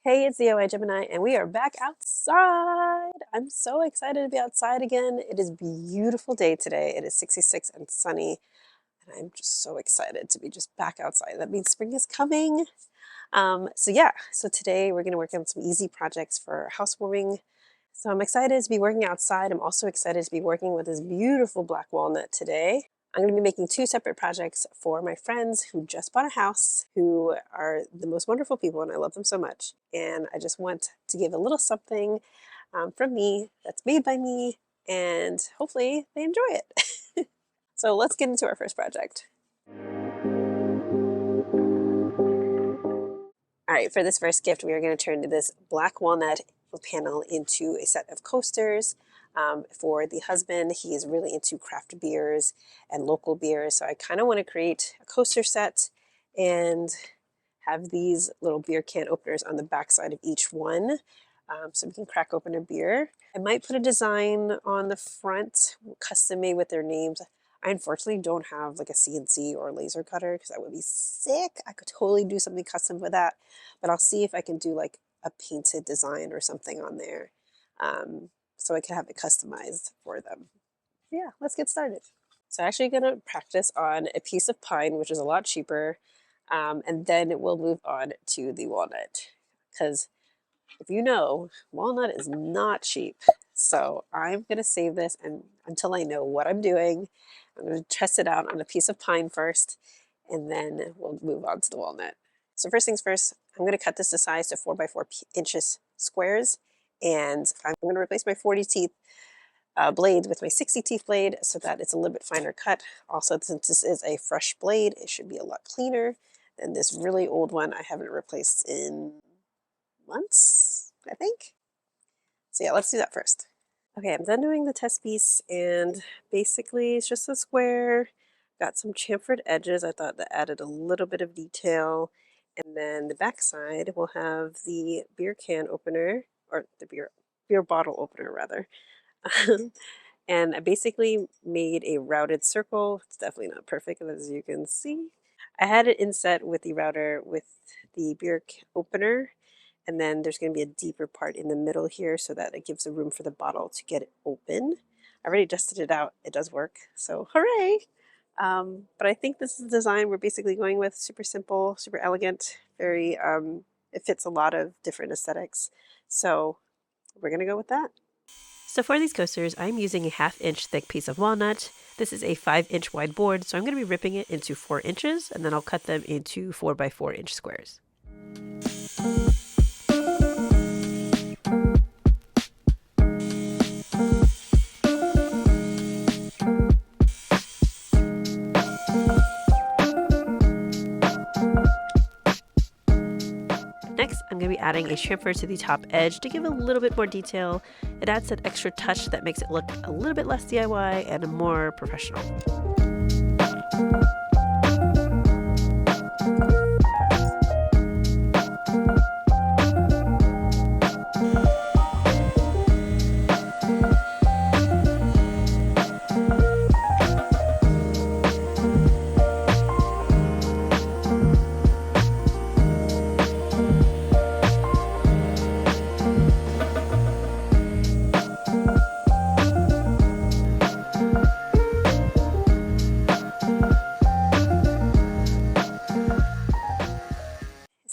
Hey, it's the OI Gemini, and we are back outside. I'm so excited to be outside again. It is a beautiful day today. It is 66 and sunny, and I'm just so excited to be just back outside. That means spring is coming. So today we're going to work on some easy projects for housewarming. So I'm excited to be working outside. I'm also excited to be working with this beautiful black walnut today. I'm going to be making two separate projects for my friends who just bought a house, who are the most wonderful people, and I love them so much. And I just want to give a little something from me that's made by me, and hopefully they enjoy it. So let's get into our first project. All right, for this first gift, we are going to turn this black walnut panel into a set of coasters. For the husband, he is really into craft beers and local beers, so I kind of want to create a coaster set and have these little beer can openers on the back side of each one, so we can crack open a beer. I might put a design on the front, custom made with their names. I unfortunately don't have like a CNC or a laser cutter because that would be sick. I could totally do something custom with that, but I'll see if I can do like a painted design or something on there, so I can have it customized for them. Yeah, let's get started. So I'm actually going to practice on a piece of pine, which is a lot cheaper, and then we'll move on to the walnut, because if you know, walnut is not cheap. So I'm going to save this until I know what I'm doing. I'm going to test it out on a piece of pine first, and then we'll move on to the walnut. So first things first, I'm going to cut this to size to 4 by 4 inches squares, and I'm going to replace my 40 teeth blade with my 60 teeth blade so that it's a little bit finer cut. Also, since this is a fresh blade, it should be a lot cleaner than this really old one I haven't replaced in months, I think. So yeah, let's do that first. Okay, I'm done doing the test piece, and basically it's just a square. Got some chamfered edges. I thought that added a little bit of detail. And then the back side will have the beer can opener, or the beer bottle opener rather. And I basically made a routed circle. It's definitely not perfect, as you can see. I had it inset with the router with the beer opener, and then there's going to be a deeper part in the middle here so that it gives a room for the bottle to get it open. I already tested it out. It does work, so hooray! But I think this is the design we're basically going with. Super simple, super elegant, very, it fits a lot of different aesthetics. So we're going to go with that. So for these coasters, I'm using a 1/2 inch thick piece of walnut. This is a 5-inch wide board, so I'm going to be ripping it into 4 inches, and then I'll cut them into 4 by 4 inch squares. Next, I'm going to be adding a chamfer to the top edge to give a little bit more detail. It adds that extra touch that makes it look a little bit less DIY and more professional.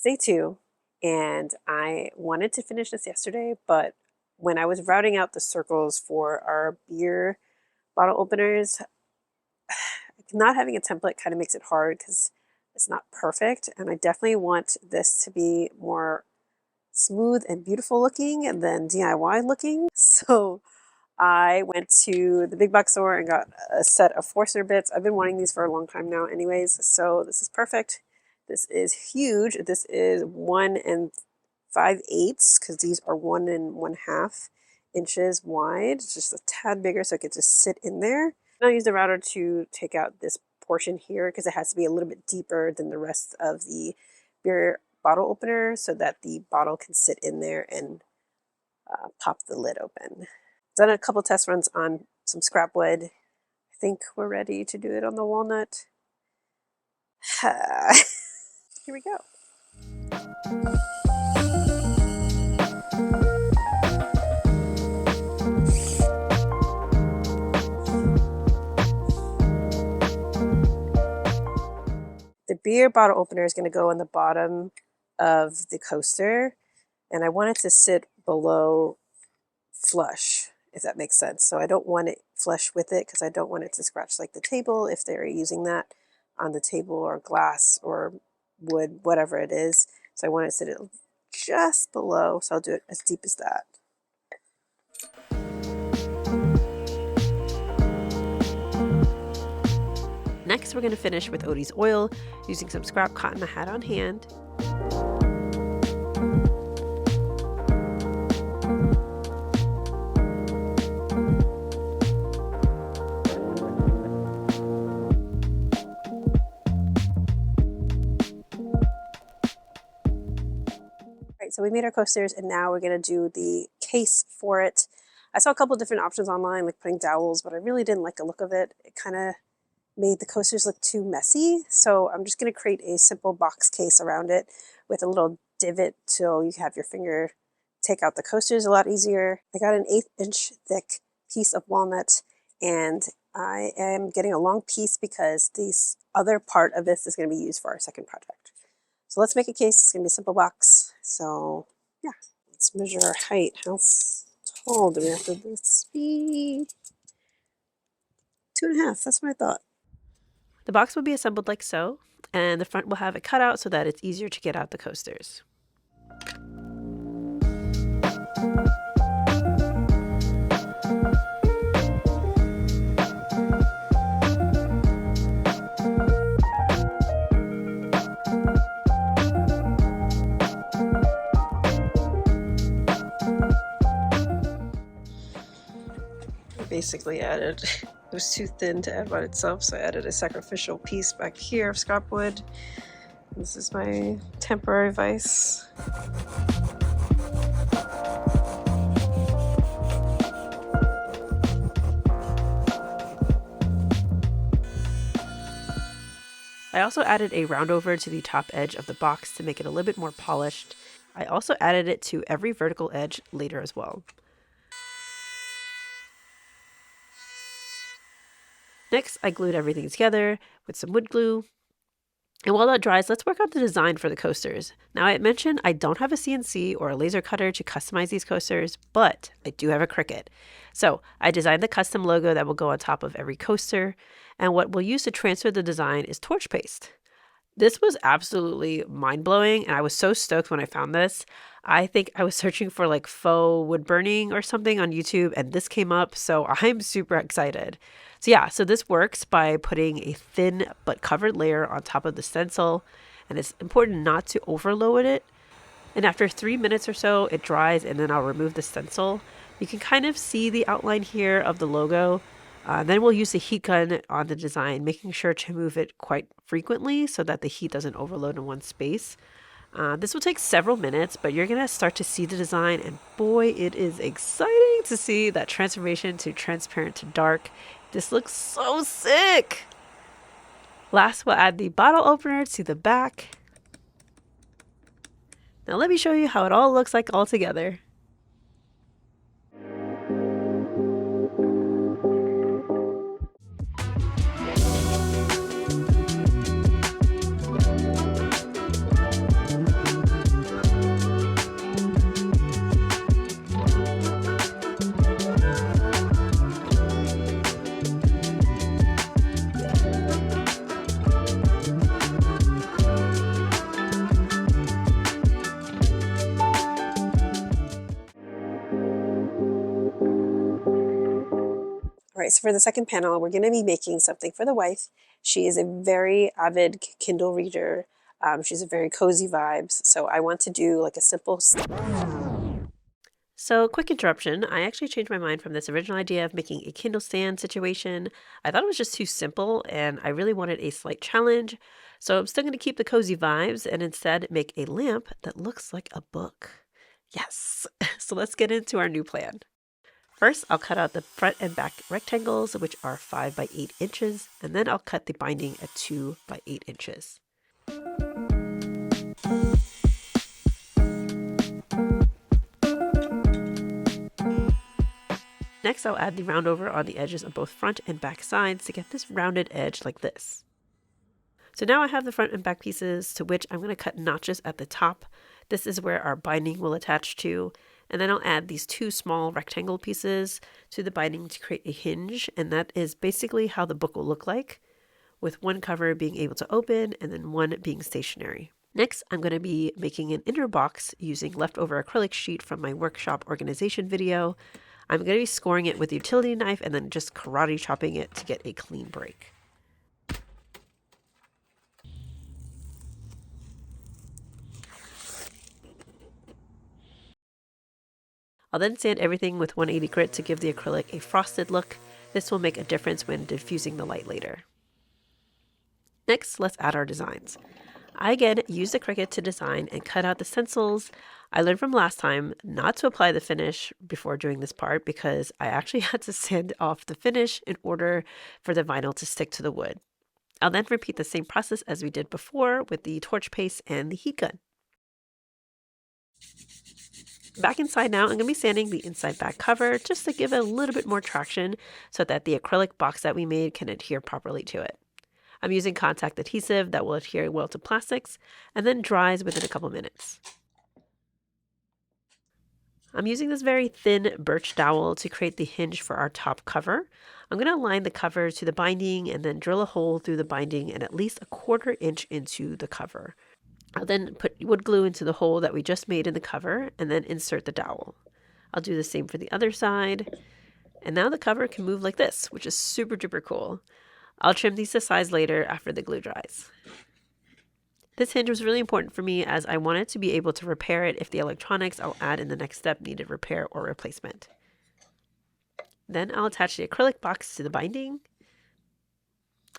Day 2, and I wanted to finish this yesterday, but when I was routing out the circles for our beer bottle openers, not having a template kind of makes it hard because it's not perfect, and I definitely want this to be more smooth and beautiful looking and then DIY looking. So I went to the big box store and got a set of Forstner bits. I've been wanting these for a long time now anyways, so this is perfect. This is huge. This is 1 5/8 because these are 1 1/2 inches wide. It's just a tad bigger so it could just sit in there. And I'll use the router to take out this portion here because it has to be a little bit deeper than the rest of the beer bottle opener so that the bottle can sit in there and pop the lid open. Done a couple test runs on some scrap wood. I think we're ready to do it on the walnut. Here we go. beer bottle opener is going to go on the bottom of the coaster, and I want it to sit below flush, if that makes sense. So I don't want it flush with it because I don't want it to scratch like the table if they're using that on the table, or glass or wood, whatever it is. So I want it to sit just below, so I'll do it as deep as that. Next, we're going to finish with Odie's oil using some scrap cotton I had on hand. Right, so we made our coasters, and now we're going to do the case for it. I saw a couple different options online, like putting dowels, but I really didn't like the look of it. It kind of made the coasters look too messy. So I'm just going to create a simple box case around it with a little divot so you have your finger take out the coasters a lot easier. I got an 1/8 inch thick piece of walnut, and I am getting a long piece because this other part of this is going to be used for our second project. So let's make a case. It's going to be a simple box. So yeah, let's measure our height. How tall do we have to this be? 2.5, that's what I thought. The box will be assembled like so, and the front will have a cutout so that it's easier to get out the coasters. Basically added, it was too thin to add by itself, so I added a sacrificial piece back here of scrap wood. This is my temporary vise. I also added a roundover to the top edge of the box to make it a little bit more polished. I also added it to every vertical edge later as well. Next, I glued everything together with some wood glue. And while that dries, let's work on the design for the coasters. Now, I mentioned I don't have a CNC or a laser cutter to customize these coasters, but I do have a Cricut. So I designed the custom logo that will go on top of every coaster. And what we'll use to transfer the design is torch paste. This was absolutely mind-blowing, and I was so stoked when I found this. I think I was searching for like faux wood burning or something on YouTube, and this came up, so I'm super excited. So yeah, so this works by putting a thin but covered layer on top of the stencil, and it's important not to overload it. And after 3 minutes or so, it dries, and then I'll remove the stencil. You can kind of see the outline here of the logo. Then we'll use the heat gun on the design, making sure to move it quite frequently so that the heat doesn't overload in one space. This will take several minutes, but you're going to start to see the design, and boy, it is exciting to see that transformation to transparent to dark. This looks so sick! Last, we'll add the bottle opener to the back. Now let me show you how it all looks like all together. All right, so for the second panel, we're going to be making something for the wife. She is a very avid Kindle reader. She's a very cozy vibes, so I want to do like a simple... So, quick interruption. I actually changed my mind from this original idea of making a Kindle stand situation. I thought it was just too simple, and I really wanted a slight challenge. So I'm still going to keep the cozy vibes and instead make a lamp that looks like a book. Yes! So let's get into our new plan. First, I'll cut out the front and back rectangles, which are 5 by 8 inches, and then I'll cut the binding at 2 by 8 inches. Next, I'll add the roundover on the edges of both front and back sides to get this rounded edge like this. So now I have the front and back pieces, to which I'm going to cut notches at the top. This is where our binding will attach to. And then I'll add these two small rectangle pieces to the binding to create a hinge. And that is basically how the book will look like, with one cover being able to open and then one being stationary. Next, I'm going to be making an inner box using leftover acrylic sheet from my workshop organization video. I'm going to be scoring it with a utility knife and then just karate chopping it to get a clean break. I'll then sand everything with 180 grit to give the acrylic a frosted look. This will make a difference when diffusing the light later. Next, let's add our designs. I again used the Cricut to design and cut out the stencils. I learned from last time not to apply the finish before doing this part because I actually had to sand off the finish in order for the vinyl to stick to the wood. I'll then repeat the same process as we did before with the torch paste and the heat gun. Back inside now, I'm going to be sanding the inside back cover just to give it a little bit more traction so that the acrylic box that we made can adhere properly to it. I'm using contact adhesive that will adhere well to plastics and then dries within a couple minutes. I'm using this very thin birch dowel to create the hinge for our top cover. I'm going to align the cover to the binding and then drill a hole through the binding and at least a 1/4 inch into the cover. I'll then put wood glue into the hole that we just made in the cover and then insert the dowel. I'll do the same for the other side. And now the cover can move like this, which is super duper cool. I'll trim these to size later after the glue dries. This hinge was really important for me as I wanted to be able to repair it if the electronics I'll add in the next step needed repair or replacement. Then I'll attach the acrylic box to the binding.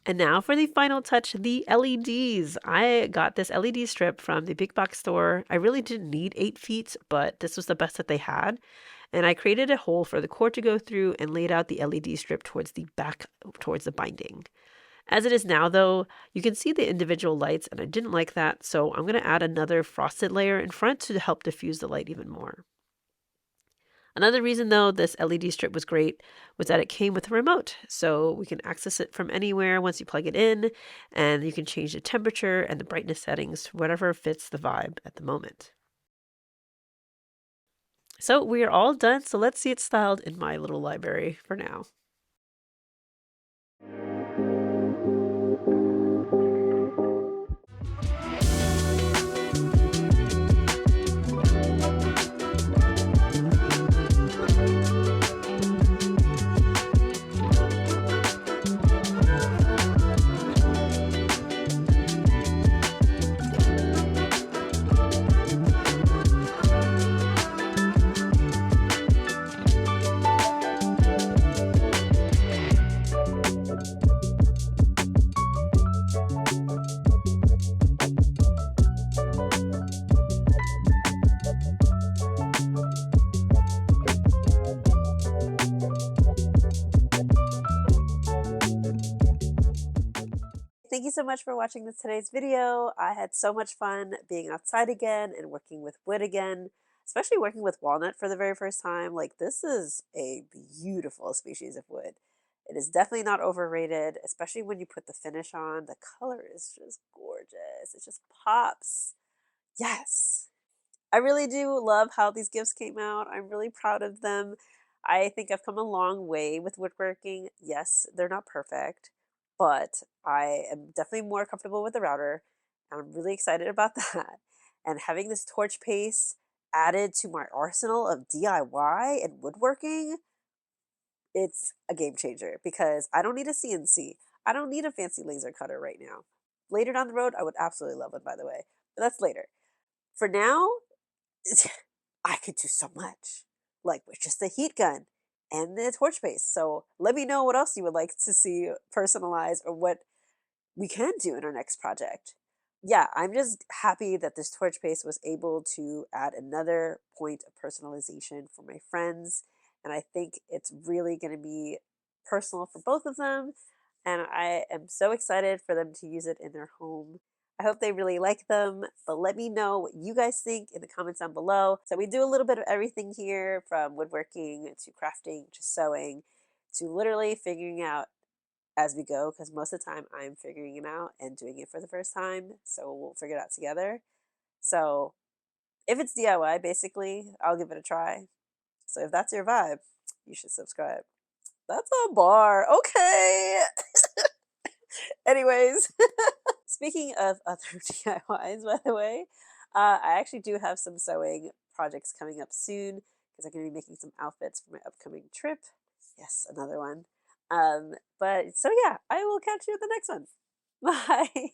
And now for the final touch, the LEDs. I got this LED strip from the big box store. I really didn't need 8 feet, but this was the best that they had. And I created a hole for the cord to go through and laid out the LED strip towards the back, towards the binding. As it is now, though, you can see the individual lights, and I didn't like that, so I'm going to add another frosted layer in front to help diffuse the light even more. Another reason, though, this LED strip was great was that it came with a remote, so we can access it from anywhere once you plug it in, and you can change the temperature and the brightness settings to whatever fits the vibe at the moment. So we are all done, so let's see it styled in my little library for now. Thank you so much for watching today's video. I had so much fun being outside again and working with wood again, especially working with walnut for the very first time. Like, this is a beautiful species of wood. It is definitely not overrated, especially when you put the finish on. The color is just gorgeous. It just pops. Yes. I really do love how these gifts came out. I'm really proud of them. I think I've come a long way with woodworking. Yes, they're not perfect, but I am definitely more comfortable with the router. And I'm really excited about that. And having this torch paste added to my arsenal of DIY and woodworking, it's a game changer because I don't need a CNC. I don't need a fancy laser cutter right now. Later down the road, I would absolutely love it, by the way, but that's later. For now, I could do so much, like with just the heat gun and the torch paste. So let me know what else you would like to see personalized or what we can do in our next project. Yeah, I'm just happy that this torch paste was able to add another point of personalization for my friends. And I think it's really going to be personal for both of them. And I am so excited for them to use it in their home. I hope they really like them, but let me know what you guys think in the comments down below. So we do a little bit of everything here, from woodworking to crafting to sewing to literally figuring out as we go because most of the time I'm figuring it out and doing it for the first time. So we'll figure it out together. So if it's DIY, basically, I'll give it a try. So if that's your vibe, you should subscribe. That's a bar. Okay. Anyways, speaking of other DIYs, by the way, I actually do have some sewing projects coming up soon because I'm going to be making some outfits for my upcoming trip. Yes, another one. But so yeah, I will catch you in the next one. Bye.